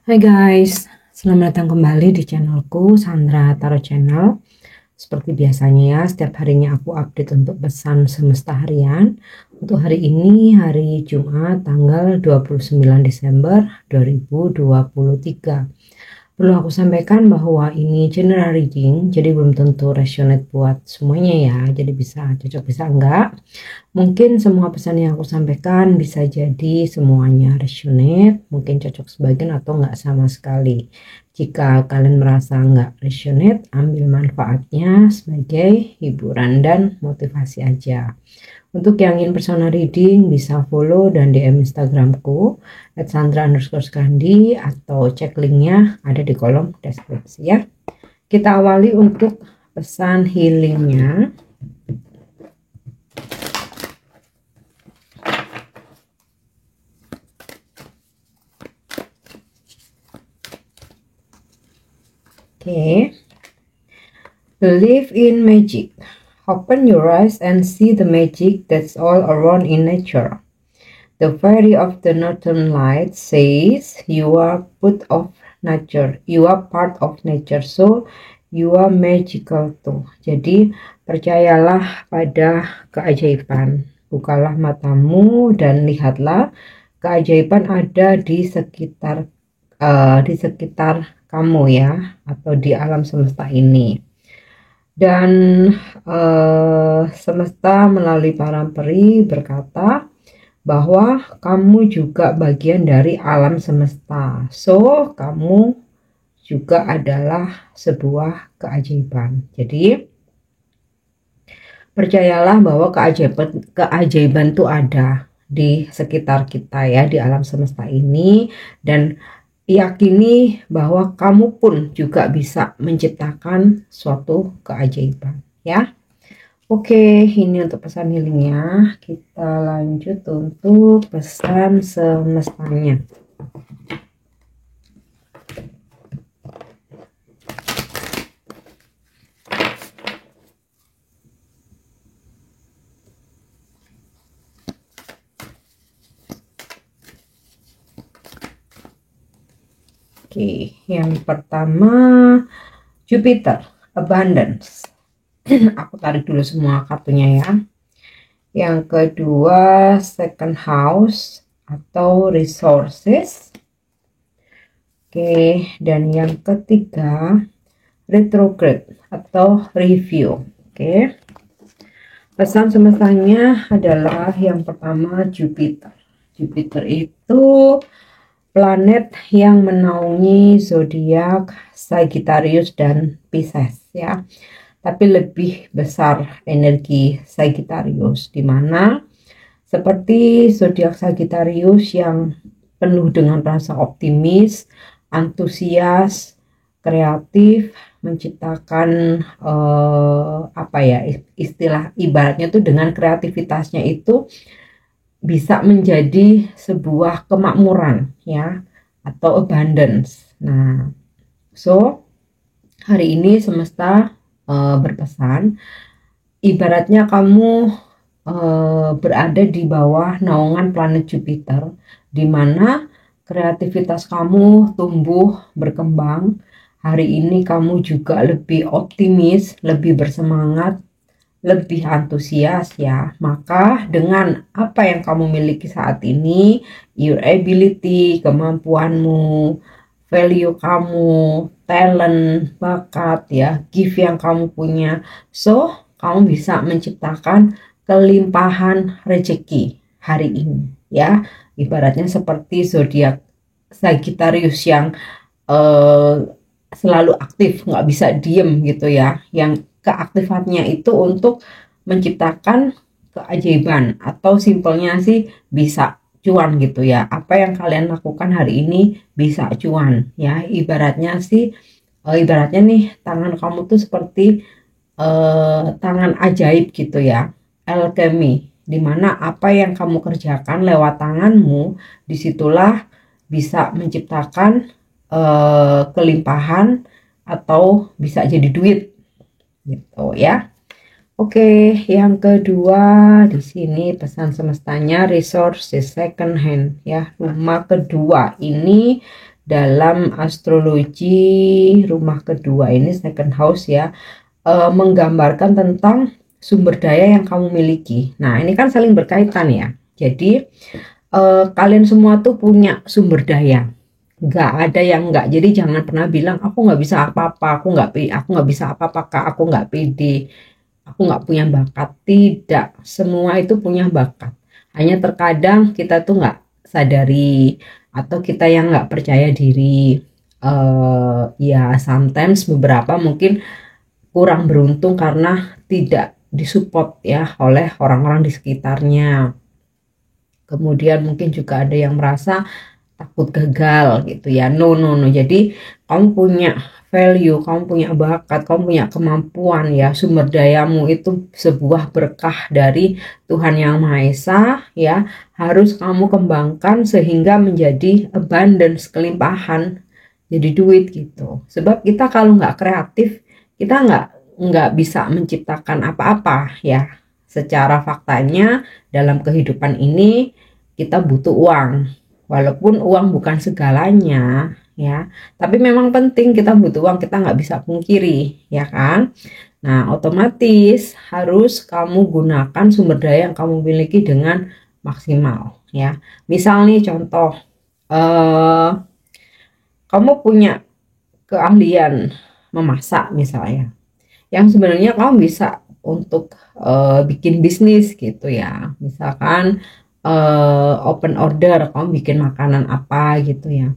Hai guys, selamat datang kembali di channelku Sandra Tarot Channel. Seperti biasanya ya, setiap harinya aku update untuk pesan semesta harian. Untuk hari ini, hari Jumat tanggal 29 Desember 2023. Perlu aku sampaikan bahwa ini general reading, jadi belum tentu resonate buat semuanya ya. Jadi bisa cocok, bisa enggak. Mungkin semua pesan yang aku sampaikan bisa jadi semuanya resonate, mungkin cocok sebagian atau enggak sama sekali. Jika kalian merasa enggak resonate, ambil manfaatnya sebagai hiburan dan motivasi aja. Untuk yang ingin personal reading bisa follow dan DM Instagramku @sandra_skandi atau cek linknya ada di kolom deskripsi ya. Kita awali untuk pesan healingnya. Oke. Believe in magic. Open your eyes and see the magic that's all around in nature. The fairy of the northern light says you are part of nature. You are part of nature, so you are magical too. Jadi percayalah pada keajaiban. Bukalah matamu dan lihatlah keajaiban ada di sekitar kamu ya, atau di alam semesta ini. Dan semesta melalui para peri berkata bahwa kamu juga bagian dari alam semesta. So, kamu juga adalah sebuah keajaiban. Jadi, percayalah bahwa keajaiban itu ada di sekitar kita ya, di alam semesta ini, dan yakini bahwa kamu pun juga bisa menciptakan suatu keajaiban ya. Oke, ini untuk pesan healingnya. Kita lanjut untuk pesan semestanya. Oke, yang pertama Jupiter, abundance. Aku tarik dulu semua kartunya ya. Yang kedua second house atau resources. Oke, dan yang ketiga retrograde atau review. Oke. Pesan semestanya adalah yang pertama Jupiter. Jupiter itu planet yang menaungi zodiak Sagittarius dan Pisces ya. Tapi lebih besar energi Sagittarius, di mana seperti zodiak Sagittarius yang penuh dengan rasa optimis, antusias, kreatif, menciptakan istilah ibaratnya tuh dengan kreativitasnya itu bisa menjadi sebuah kemakmuran ya, atau abundance. Nah, so hari ini semesta berpesan ibaratnya kamu berada di bawah naungan planet Jupiter, di mana kreativitas kamu tumbuh berkembang. Hari ini kamu juga lebih optimis, lebih bersemangat, lebih antusias ya. Maka dengan apa yang kamu miliki saat ini, your ability, kemampuanmu, value kamu, talent, bakat ya, gift yang kamu punya, so kamu bisa menciptakan kelimpahan rezeki hari ini ya. Ibaratnya seperti zodiak Sagittarius yang selalu aktif, nggak bisa diem gitu ya, yang keaktifannya itu untuk menciptakan keajaiban, atau simpelnya sih bisa cuan gitu ya. Apa yang kalian lakukan hari ini bisa cuan ya. Ibaratnya sih ibaratnya nih tangan kamu tuh seperti tangan ajaib gitu ya, alchemy, dimana apa yang kamu kerjakan lewat tanganmu, disitulah bisa menciptakan kelimpahan atau bisa jadi duit gitu ya. Oke, yang kedua di sini pesan semestanya resources second hand ya. Rumah kedua ini dalam astrologi rumah kedua ini second house ya, menggambarkan tentang sumber daya yang kamu miliki. Nah, ini kan saling berkaitan ya. Jadi kalian semua tuh punya sumber daya. Nggak ada yang nggak. Jadi jangan pernah bilang aku nggak bisa apa-apa, aku nggak bisa apa-apa kak, aku nggak pede, aku nggak punya bakat. Tidak, semua itu punya bakat. Hanya terkadang kita tuh nggak sadari atau kita yang nggak percaya diri. Ya sometimes beberapa mungkin kurang beruntung karena tidak disupport ya oleh orang-orang di sekitarnya. Kemudian mungkin juga ada yang merasa takut gagal gitu ya. No, no, no. Jadi kamu punya value, kamu punya bakat, kamu punya kemampuan ya. Sumber dayamu itu sebuah berkah dari Tuhan Yang Maha Esa ya. Harus kamu kembangkan sehingga menjadi abundance, kelimpahan, jadi duit gitu. Sebab kita kalau nggak kreatif, kita nggak bisa menciptakan apa-apa ya. Secara faktanya dalam kehidupan ini kita butuh uang. Walaupun uang bukan segalanya ya, tapi memang penting kita butuh uang, kita nggak bisa pungkiri ya kan. Nah, otomatis harus kamu gunakan sumber daya yang kamu miliki dengan maksimal ya. Misal nih contoh, kamu punya keahlian memasak misalnya, yang sebenarnya kamu bisa untuk bikin bisnis gitu ya. Misalkan open order, kamu bikin makanan apa gitu ya.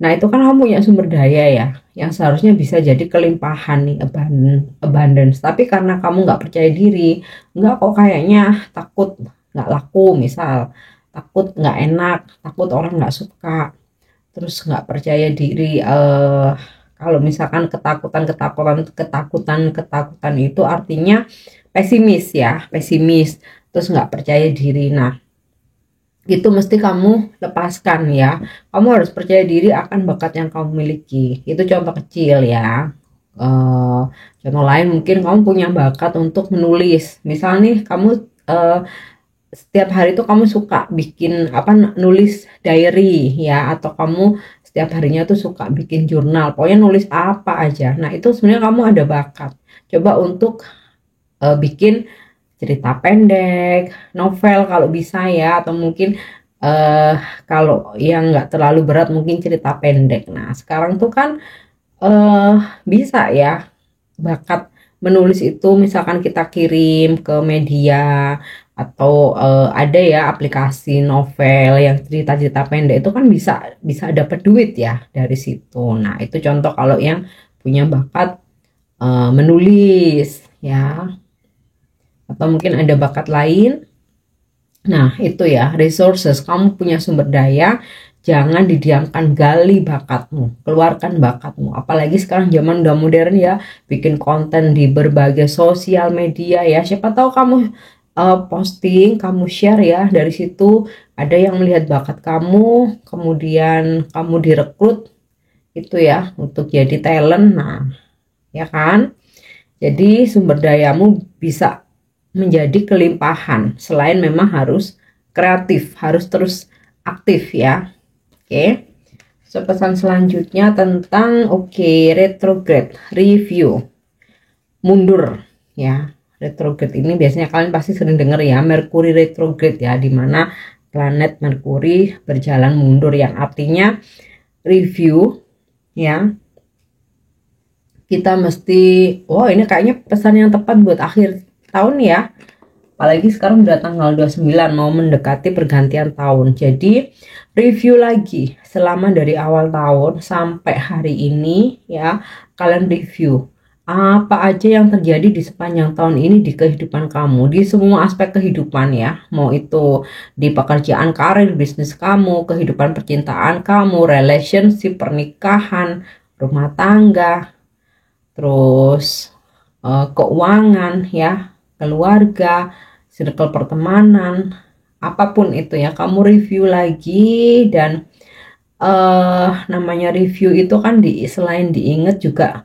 Nah, itu kan kamu punya sumber daya ya, yang seharusnya bisa jadi kelimpahan nih, abundance. Tapi karena kamu nggak percaya diri, nggak kok kayaknya takut nggak laku misal, takut nggak enak, takut orang nggak suka, terus nggak percaya diri. Kalau misalkan ketakutan itu artinya pesimis ya, pesimis, terus nggak percaya diri. Nah, itu mesti kamu lepaskan ya. Kamu harus percaya diri akan bakat yang kamu miliki. Itu contoh kecil ya. Eh, Contoh lain mungkin kamu punya bakat untuk menulis. Misal nih kamu setiap hari itu kamu suka bikin apa, nulis diary ya, atau kamu setiap harinya tuh suka bikin jurnal. Pokoknya nulis apa aja. Nah, itu sebenarnya kamu ada bakat. Coba untuk bikin cerita pendek, novel kalau bisa ya, atau mungkin eh kalau yang nggak terlalu berat mungkin cerita pendek. Nah, sekarang tuh kan eh bisa ya bakat menulis itu, misalkan kita kirim ke media atau ada ya aplikasi novel yang cerita-cerita pendek itu kan bisa bisa dapat duit ya dari situ. Nah, itu contoh kalau yang punya bakat menulis ya, atau mungkin ada bakat lain. Nah, itu ya, resources. Kamu punya sumber daya, jangan didiamkan, gali bakatmu, keluarkan bakatmu. Apalagi sekarang zaman udah modern ya, bikin konten di berbagai sosial media ya. Siapa tahu kamu posting, kamu share ya, dari situ ada yang melihat bakat kamu, kemudian kamu direkrut itu ya untuk jadi talent. Nah, ya kan? Jadi sumber dayamu bisa menjadi kelimpahan, selain memang harus kreatif, harus terus aktif ya. Oke. So, pesan selanjutnya tentang retrograde, review, mundur ya. Retrograde ini biasanya kalian pasti sering dengar ya, Merkuri retrograde ya, dimana planet Merkuri berjalan mundur, yang artinya review ya. Kita mesti, ini kayaknya pesan yang tepat buat akhir tahun ya. Apalagi sekarang udah tanggal 29, mau mendekati pergantian tahun. Jadi review lagi selama dari awal tahun sampai hari ini ya. Kalian review apa aja yang terjadi di sepanjang tahun ini di kehidupan kamu, di semua aspek kehidupan ya. Mau itu di pekerjaan, karir, bisnis kamu, kehidupan percintaan kamu, relationship, pernikahan, rumah tangga, terus keuangan ya, keluarga, circle pertemanan, apapun itu ya, kamu review lagi. Dan namanya review itu kan selain diingat juga,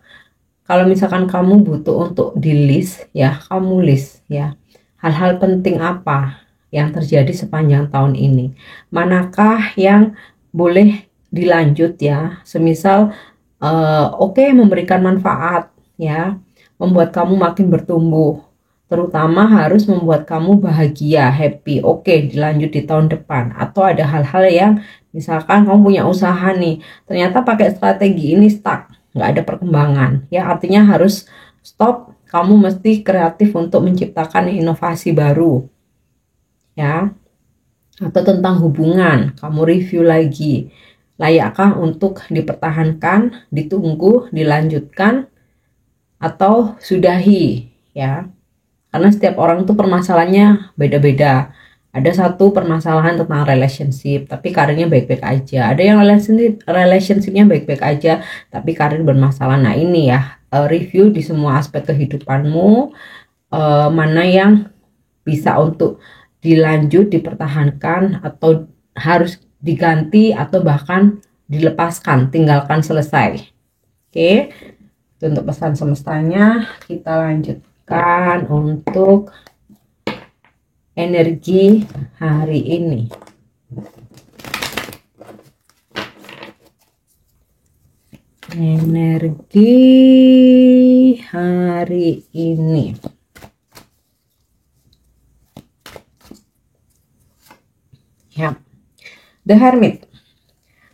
kalau misalkan kamu butuh untuk di list ya, kamu list ya, hal-hal penting apa yang terjadi sepanjang tahun ini, manakah yang boleh dilanjut ya. Semisal oke, memberikan manfaat ya, membuat kamu makin bertumbuh, terutama harus membuat kamu bahagia, happy. Oke, dilanjut di tahun depan. Atau ada hal-hal yang misalkan kamu punya usaha nih, ternyata pakai strategi ini stuck, nggak ada perkembangan ya, artinya harus stop. Kamu mesti kreatif untuk menciptakan inovasi baru ya. Atau tentang hubungan, kamu review lagi, layakkah untuk dipertahankan, ditunggu, dilanjutkan, atau sudahi ya. Karena setiap orang tuh permasalahannya beda-beda. Ada satu permasalahan tentang relationship, tapi karirnya baik-baik aja. Ada yang relationshipnya baik-baik aja, tapi karir bermasalah. Nah ini ya, review di semua aspek kehidupanmu, mana yang bisa untuk dilanjut, dipertahankan, atau harus diganti, atau bahkan dilepaskan, tinggalkan, selesai. Oke, itu untuk pesan semestanya. Kita lanjutkan untuk energi hari ini. Energi hari ini. Ya. The Hermit.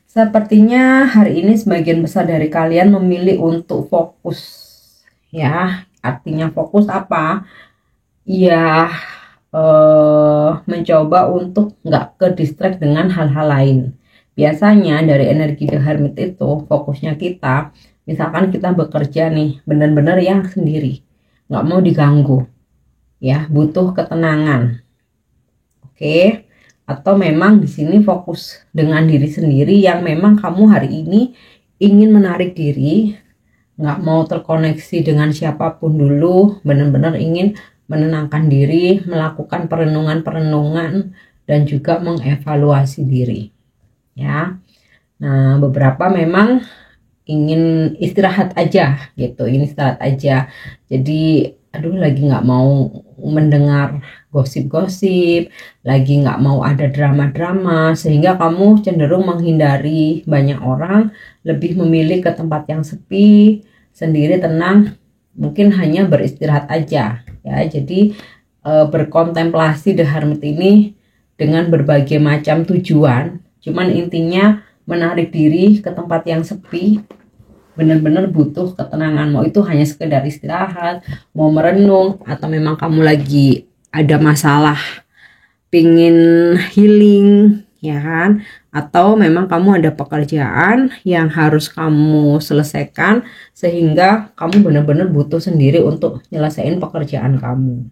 Sepertinya hari ini sebagian besar dari kalian memilih untuk fokus. Ya, artinya fokus apa? Ya, mencoba untuk nggak ke distract dengan hal-hal lain. Biasanya dari energi The Hermit itu fokusnya kita, misalkan kita bekerja nih, benar-benar yang sendiri, nggak mau diganggu, ya, butuh ketenangan. Oke, atau memang di sini fokus dengan diri sendiri yang memang kamu hari ini ingin menarik diri, nggak mau terkoneksi dengan siapapun dulu, benar-benar ingin menenangkan diri, melakukan perenungan-perenungan, dan juga mengevaluasi diri ya. Nah, beberapa memang ingin istirahat aja gitu, ingin istirahat aja, jadi aduh lagi nggak mau mendengar gosip-gosip, lagi nggak mau ada drama-drama, sehingga kamu cenderung menghindari banyak orang, lebih memilih ke tempat yang sepi, sendiri, tenang, mungkin hanya beristirahat aja ya. Jadi berkontemplasi The Hermit ini dengan berbagai macam tujuan, cuman intinya menarik diri ke tempat yang sepi, benar-benar butuh ketenangan, mau itu hanya sekedar istirahat, mau merenung, atau memang kamu lagi ada masalah pingin healing ya kan, atau memang kamu ada pekerjaan yang harus kamu selesaikan sehingga kamu benar-benar butuh sendiri untuk nyelesain pekerjaan kamu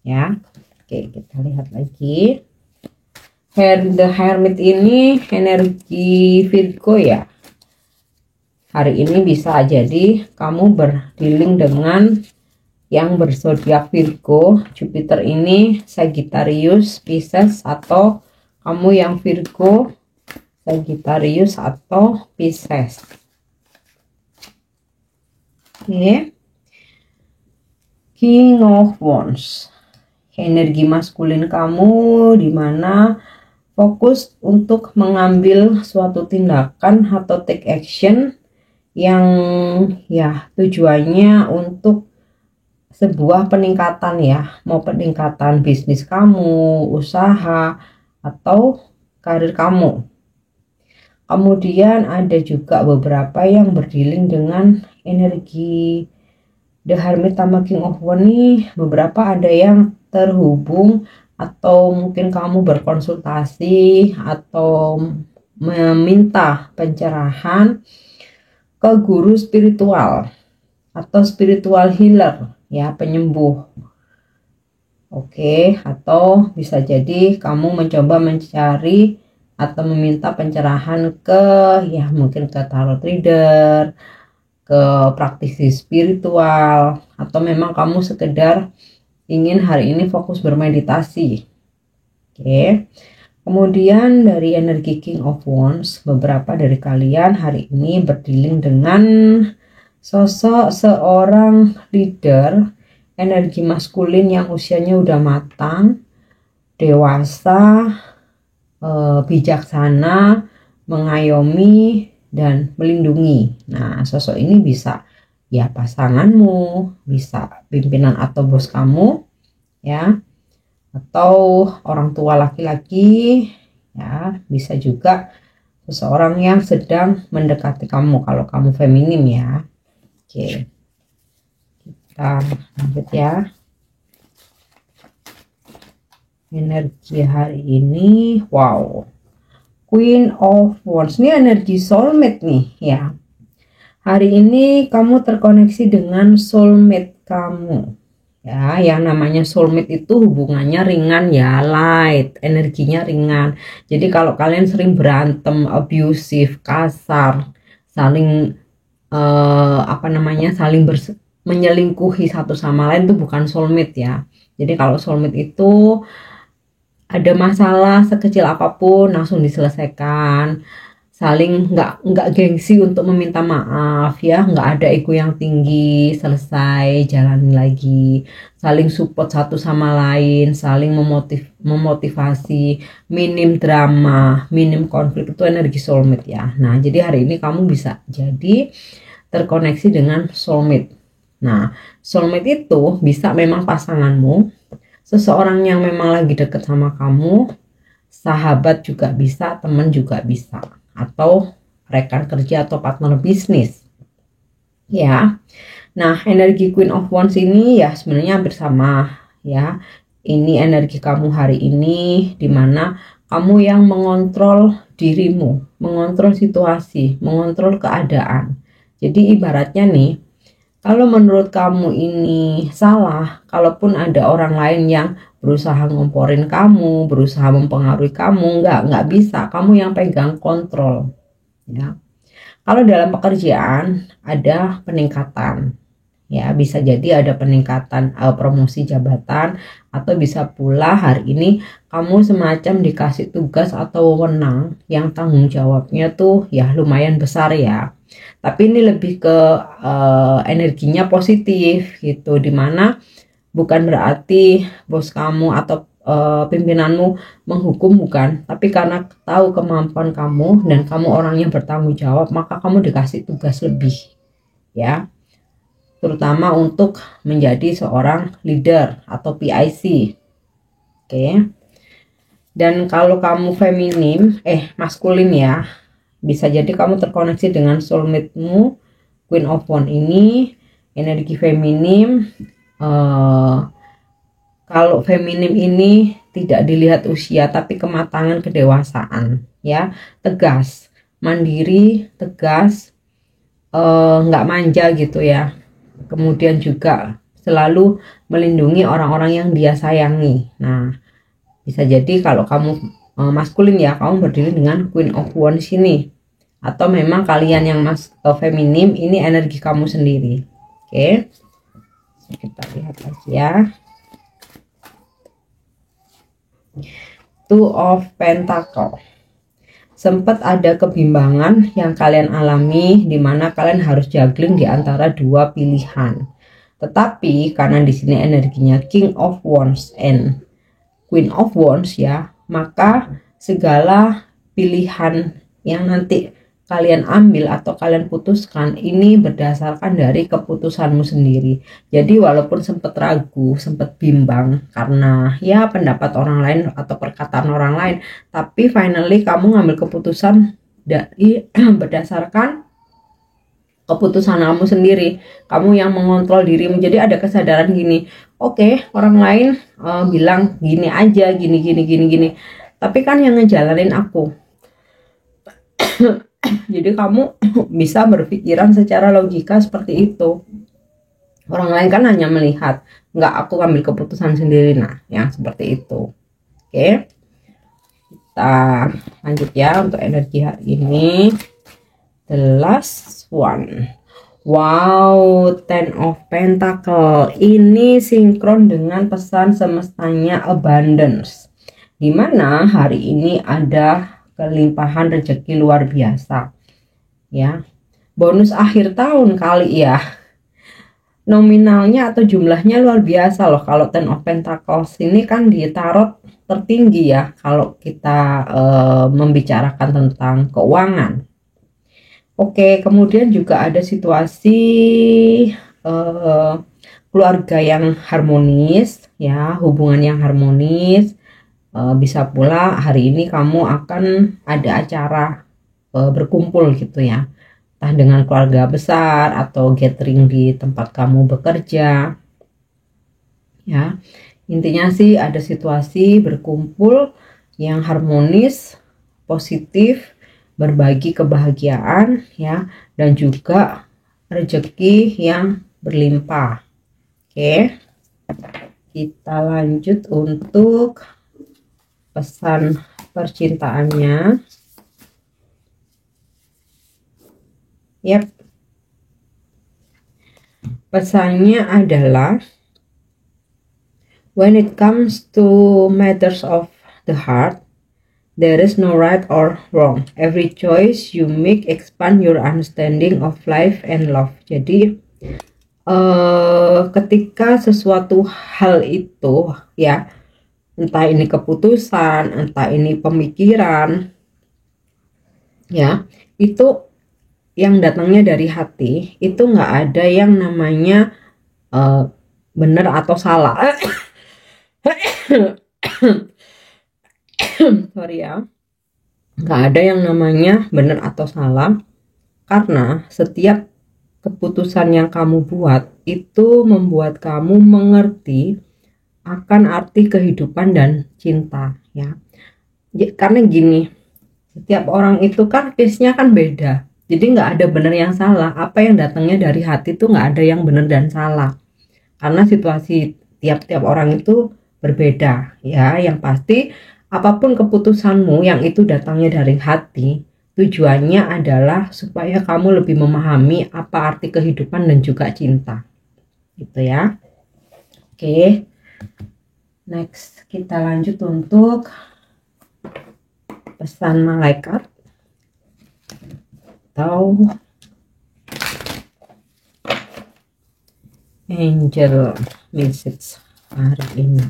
ya. Oke, kita lihat lagi. The Hermit ini energi Virgo ya. Hari ini bisa jadi kamu berdealing dengan yang berzodiak Virgo. Jupiter ini Sagittarius, Pisces, atau kamu yang Virgo, Sagittarius atau Pisces. Oke. King of Wands. Energi maskulin kamu dimana fokus untuk mengambil suatu tindakan atau take action yang ya tujuannya untuk sebuah peningkatan ya, mau peningkatan bisnis kamu, usaha, atau karir kamu. Kemudian ada juga beberapa yang berdealing dengan energi The Hermit sama King of Wands nih. Beberapa ada yang terhubung, atau mungkin kamu berkonsultasi atau meminta pencerahan ke guru spiritual atau spiritual healer ya, penyembuh. Oke, atau bisa jadi kamu mencoba mencari atau meminta pencerahan ke ya mungkin ke tarot reader, ke praktisi spiritual, atau memang kamu sekedar ingin hari ini fokus bermeditasi. Oke. Kemudian dari energi King of Wands, beberapa dari kalian hari ini berdealing dengan sosok seorang leader, energi maskulin yang usianya udah matang, dewasa, bijaksana, mengayomi, dan melindungi. Nah, sosok ini bisa ya pasanganmu, bisa pimpinan atau bos kamu, ya, atau orang tua laki-laki, ya, bisa juga seseorang yang sedang mendekati kamu kalau kamu feminim ya. Oke, kita lanjut ya. Energi hari ini, wow, Queen of Wands, ini energi soulmate nih ya. Hari ini kamu terkoneksi dengan soulmate kamu. Ya, yang namanya soulmate itu hubungannya ringan ya, light, energinya ringan. Jadi kalau kalian sering berantem, abusive, kasar, saling saling menyelingkuhi satu sama lain, itu bukan soulmate ya. Jadi kalau soulmate itu ada masalah sekecil apapun langsung diselesaikan, saling nggak gengsi untuk meminta maaf ya, nggak ada ego yang tinggi, selesai jalanin lagi, saling support satu sama lain, saling memotivasi, minim drama, minim konflik, itu energi soulmate ya. Nah, jadi hari ini kamu bisa jadi terkoneksi dengan soulmate. Nah, soulmate itu bisa memang pasanganmu, seseorang yang memang lagi deket sama kamu, sahabat juga bisa, teman juga bisa, atau rekan kerja atau partner bisnis ya. Nah, energi Queen of Wands ini ya sebenarnya hampir sama ya. Ini energi kamu hari ini, dimana kamu yang mengontrol dirimu, mengontrol situasi, mengontrol keadaan. Jadi ibaratnya nih, kalau menurut kamu ini salah, kalaupun ada orang lain yang berusaha ngomporin kamu, berusaha mempengaruhi kamu, nggak bisa. Kamu yang pegang kontrol, ya. Kalau dalam pekerjaan ada peningkatan, ya bisa jadi ada peningkatan promosi jabatan, atau bisa pula hari ini kamu semacam dikasih tugas atau wewenang yang tanggung jawabnya tuh ya lumayan besar ya. Tapi ini lebih ke energinya positif gitu, dimana bukan berarti bos kamu atau pimpinanmu menghukum, bukan, tapi karena tahu kemampuan kamu dan kamu orang yang bertanggung jawab, maka kamu dikasih tugas lebih ya, terutama untuk menjadi seorang leader atau PIC. Oke. Dan kalau kamu feminim, maskulin ya, bisa jadi kamu terkoneksi dengan soulmate-mu, Queen of Wands ini, energi feminim. Kalau feminim ini tidak dilihat usia, tapi kematangan, kedewasaan ya, tegas, mandiri, tegas, nggak manja gitu ya. Kemudian juga selalu melindungi orang-orang yang dia sayangi. Nah, bisa jadi kalau kamu maskulin ya, kamu berdiri dengan Queen of Wands ini. Atau memang kalian yang feminim, ini energi kamu sendiri. Oke. Kita lihat lagi ya. Two of Pentacle. Sempat ada kebimbangan yang kalian alami, di mana kalian harus juggling di antara dua pilihan. Tetapi karena di sini energinya King of Wands and Queen of Wands ya, maka segala pilihan yang nanti kalian ambil atau kalian putuskan ini berdasarkan dari keputusanmu sendiri. Jadi walaupun sempat ragu, sempat bimbang karena ya pendapat orang lain atau perkataan orang lain, tapi finally kamu ngambil keputusan dari berdasarkan keputusan kamu sendiri. Kamu yang mengontrol dirimu. Jadi ada kesadaran gini, oke, orang lain bilang gini aja, gini, tapi kan yang ngejalanin aku. Jadi kamu bisa berpikiran secara logika seperti itu. Orang lain kan hanya melihat, nggak, aku ambil keputusan sendiri. Nah, yang seperti itu. Oke, kita lanjut ya untuk energi hari ini. The last one. Wow, Ten of Pentacle. Ini sinkron dengan pesan semestanya abundance, dimana hari ini ada kelimpahan rezeki luar biasa ya. Bonus akhir tahun kali ya, nominalnya atau jumlahnya luar biasa loh. Kalau Ten of Pentacles ini kan di tarot tertinggi ya kalau kita membicarakan tentang keuangan. Oke, kemudian juga ada situasi eh, keluarga yang harmonis, ya, hubungan yang harmonis. Bisa pula hari ini kamu akan ada acara berkumpul gitu ya, entah dengan keluarga besar atau gathering di tempat kamu bekerja. Ya, intinya sih ada situasi berkumpul yang harmonis, positif, berbagi kebahagiaan ya, dan juga rezeki yang berlimpah. Oke, kita lanjut untuk pesan percintaannya. Yap, pesannya adalah when it comes to matters of the heart, there is no right or wrong. Every choice you make expand your understanding of life and love. Jadi ketika sesuatu hal itu ya, entah ini keputusan, entah ini pemikiran, ya, itu yang datangnya dari hati, itu nggak ada yang namanya benar atau salah. Sorry ya, nggak ada yang namanya benar atau salah, karena setiap keputusan yang kamu buat itu membuat kamu mengerti akan arti kehidupan dan cinta ya. Karena gini, setiap orang itu kan case-nya kan beda, jadi nggak ada benar yang salah. Apa yang datangnya dari hati itu nggak ada yang benar dan salah, karena situasi tiap-tiap orang itu berbeda ya. Yang pasti apapun keputusanmu yang itu datangnya dari hati, tujuannya adalah supaya kamu lebih memahami apa arti kehidupan dan juga cinta. Gitu ya. Oke. Next, kita lanjut untuk pesan malaikat atau angel message hari ini.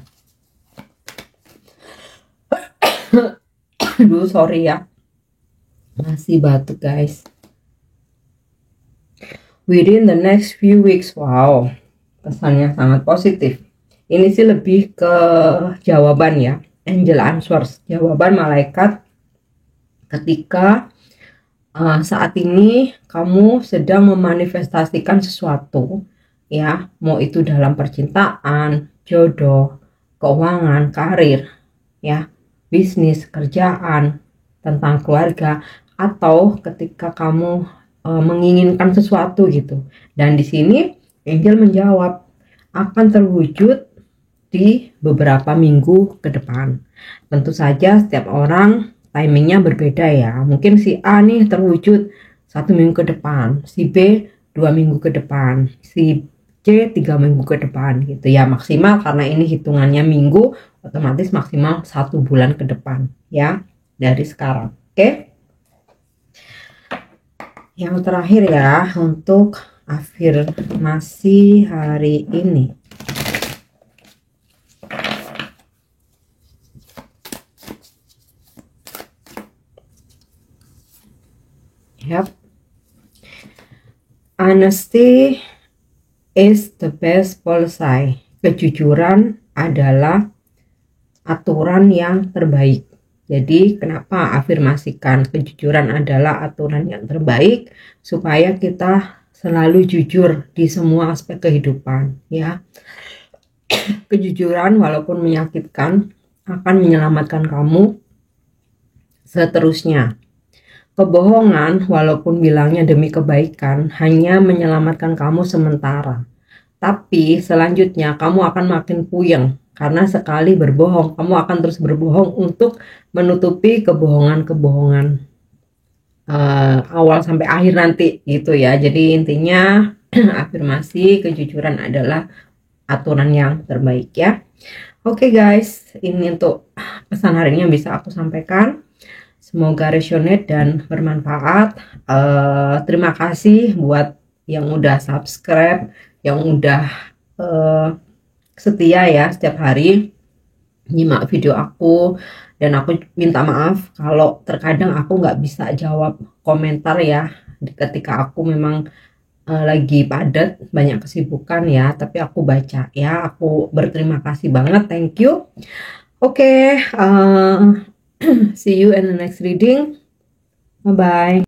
Aduh, sorry ya, masih batuk guys. Within the next few weeks, wow, pesannya sangat positif. Ini sih lebih ke jawaban ya, angel answers, jawaban malaikat ketika saat ini kamu sedang memanifestasikan sesuatu ya, mau itu dalam percintaan, jodoh, keuangan, karir ya, bisnis, kerjaan, tentang keluarga, atau ketika kamu menginginkan sesuatu gitu. Dan di sini angel menjawab akan terwujud di beberapa minggu ke depan. Tentu saja setiap orang timingnya berbeda ya. Mungkin si A nih terwujud 1 minggu ke depan, si B 2 minggu ke depan, si C 3 minggu ke depan gitu ya, maksimal karena ini hitungannya minggu, otomatis maksimal 1 bulan ke depan ya dari sekarang. Oke. Yang terakhir ya untuk afirmasi hari ini. Yep. Honesty is the best policy. Kejujuran adalah aturan yang terbaik. Jadi kenapa afirmasikan kejujuran adalah aturan yang terbaik? Supaya kita selalu jujur di semua aspek kehidupan ya. Kejujuran walaupun menyakitkan akan menyelamatkan kamu seterusnya. Kebohongan walaupun bilangnya demi kebaikan hanya menyelamatkan kamu sementara. Tapi selanjutnya kamu akan makin puyeng. Karena sekali berbohong, kamu akan terus berbohong untuk menutupi kebohongan-kebohongan awal sampai akhir nanti gitu ya. Jadi intinya afirmasi kejujuran adalah aturan yang terbaik ya. Oke guys, ini untuk pesan hari ini yang bisa aku sampaikan. Semoga resonate dan bermanfaat. Terima kasih buat yang udah subscribe, yang udah setia ya setiap hari. nyimak video aku, dan aku minta maaf kalau terkadang aku nggak bisa jawab komentar ya ketika aku memang lagi padat banyak kesibukan ya, tapi aku baca ya. Aku berterima kasih banget, thank you. Oke, see you in the next reading. Bye bye.